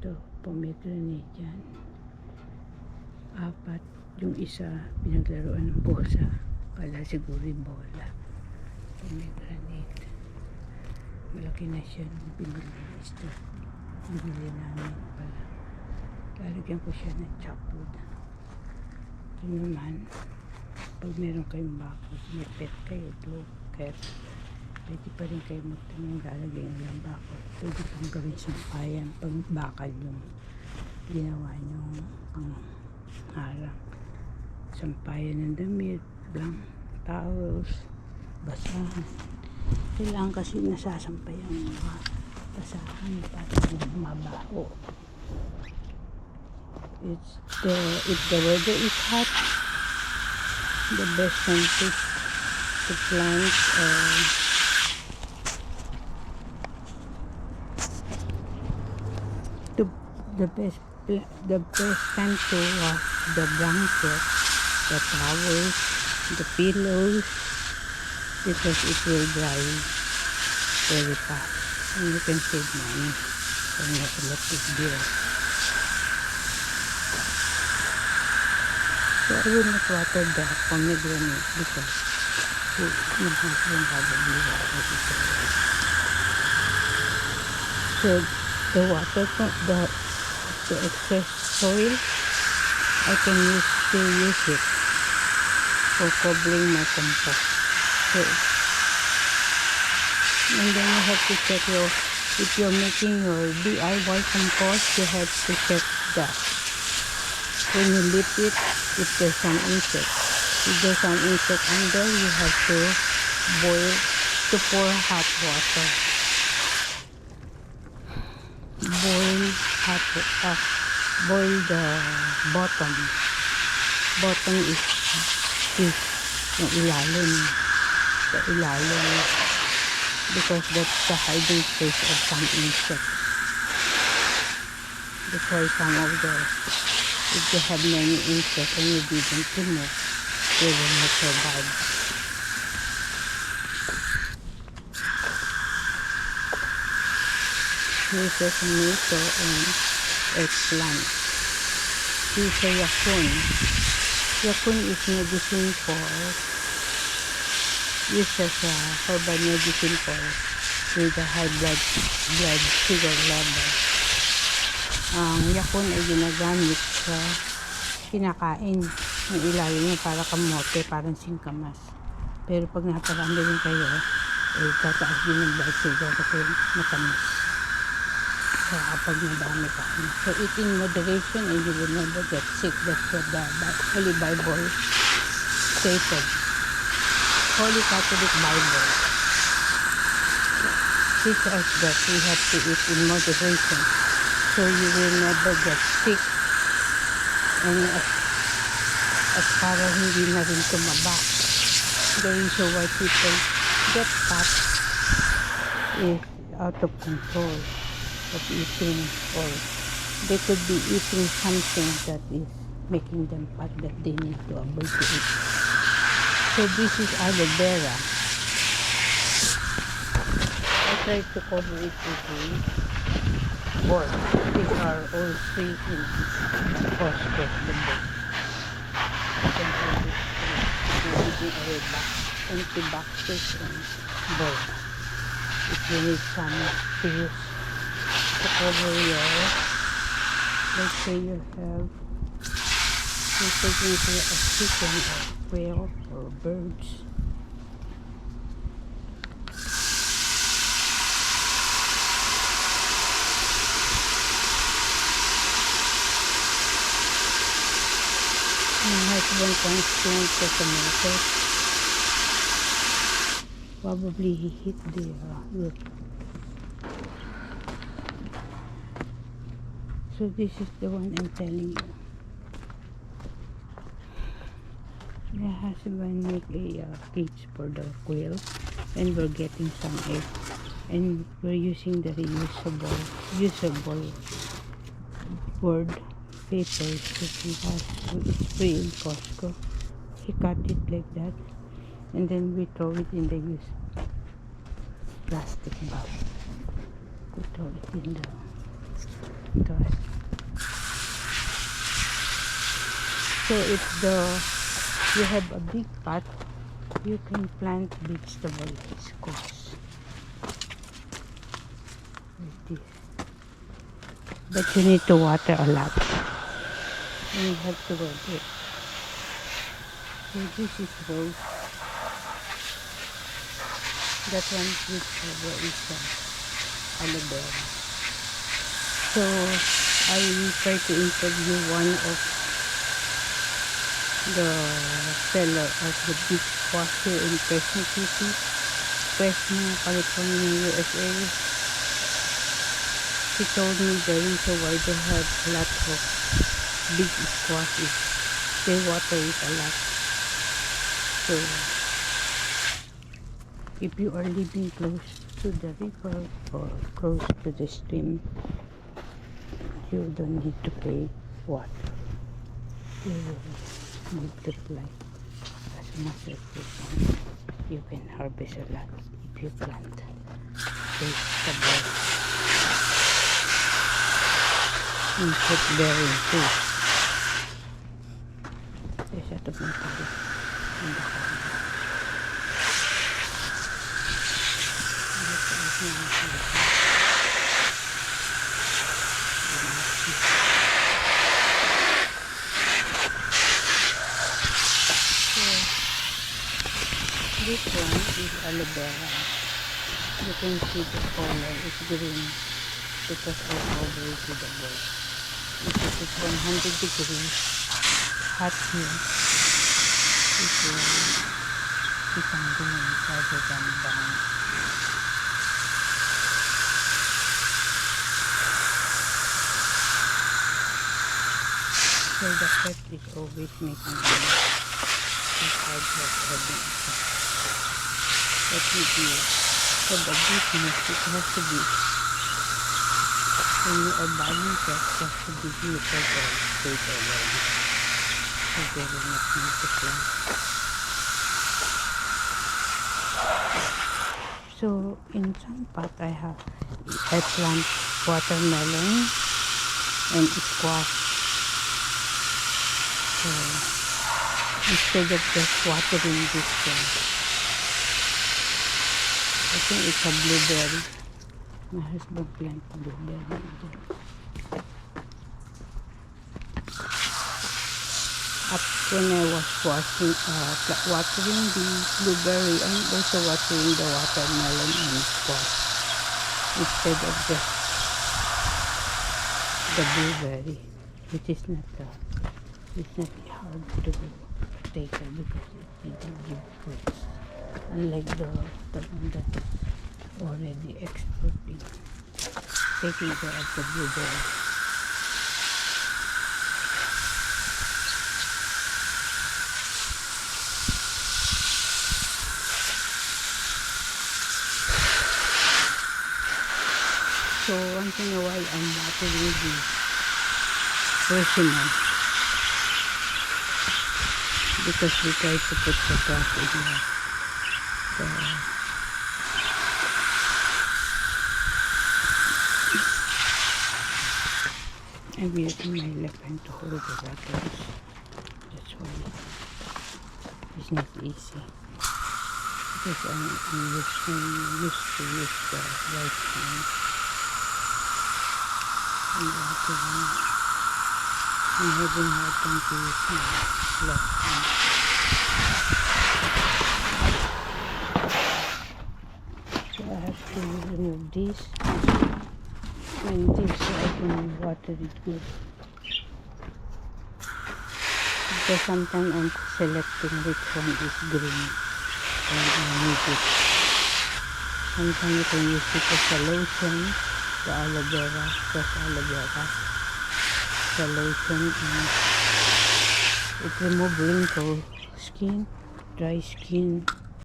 Ito, pomegranate yan. 4. Yung isa, pinaglaruan ng bosa. Kala siguro yung bola. Pomegranate. Malaki na siya nung binili namin pala. Lalagyan ko siya ng chopwood. Ito naman, pag meron kayong bako, may pet kayo, dog, cat, pwede pa rin kayo magtanong lalagyan ng bako. Pwede pang gawin sampayan pag bakal yung ginawa nyo ang harang. Sampayan ng damit, lang, towels, basahan. Kailangan kasi nasasampayan yung mga basahan para mabaho. If the weather is hot, the best time to plant the best time to wash the blanket, the towels, the pillows, because it will dry very fast and you can save money on your electric bill. So I will not water the pomegranate because it will probably water it. So the water from the excess soil, I can still use it for covering my compost. So, and then you have to check if you're making your DIY compost, you have to check that when you lift it, if there's some insect. If there's some insect under, you have to pour hot water. Boil the bottom. Bottom is yung ilalim. The ilalim. Because that's the hiding place of some insects. That's why some of the, if you have many insects and you didn't remove, they will not survive. Here's a tomato and eggplant. Here's a yakun. Yakun is medicine for, used as a herbal medicine for with the high blood sugar level. Ang yakun ay ginagamit sa kinakain ng ilalim niya para kamote, parang singkamas. Pero pag naparami rin kayo, eh tataas din yung blood sugar kasi matamis. So kapag nadami ka. So eat in moderation and you will never get sick. That's what the Holy Bible stated. Holy Catholic Bible teaches us that we have to eat in moderation so you will never get sick and at para hindi na rin tumaba. The reason why people get fat is out of control of eating, or they could be eating something that is making them fat that they need to avoid to eat. So this is aloe vera. I tried to cover it with the board. These are all free in Costco, the board. You can hold it with away empty boxes and board. If you need some to use to cover your, let's say you have, you're taking care of chicken or quail or birds. My husband transplant the tomatoes. Probably he hit the root. So this is the one I'm telling you. My husband make a cage for the quail, and we're getting some eggs, and we're using the usable board papers that he has. It's free in Costco. He cut it like that, and then we throw it in the used plastic bag. We throw it in the Ito. So if you have a big pot, you can plant vegetable squash. But you need to water a lot. And you have to water it. So this is rose. That one with is aloe vera. So I will try to interview one of the seller of the big squash here in Fresno City, Fresno, California, USA. He told me the reason why they have a lot of big squash is they water it a lot. So if you are living close to the river or close to the stream, you don't need to pay water. You will multiply as much as you can. You can harvest a lot if you plant vegetable and put bearing too. There's a tomato in the corner. This one is aloe vera. You can see the color is green because I cover it with the bowl. If it is 100 degrees hot here, it will become green rather than brown. So the pet is always making noise. It's hard to having it. But with you, for the business, it has to be, when you are buying pets, it has to be neutral or straight already. So they will not need to plant. So in some pot I plant watermelon and squash. So instead of just watering this one, I think it's a blueberry. My husband planted blueberry. Up when I was watering the blueberry, I'm also watering the watermelon and squash instead of just the blueberry, which is not hard to take care because it didn't give fruits. Unlike the one that is already exporting, taking care of the blueberry. So once in a while I'm watering the persimmon because we try to put the grass in there. I'm using my left hand to hold the buttons. That's why it's not easy. Because I'm used to use the right hand. And I'm having a hard time to use my left hand. So I have to remove this and this so I can water it good. Because sometimes I'm selecting which one is green and I need it. Sometimes you can use it as a lotion, the aloe vera, fresh aloe vera, the lotion, and it removes wrinkle skin, dry skin.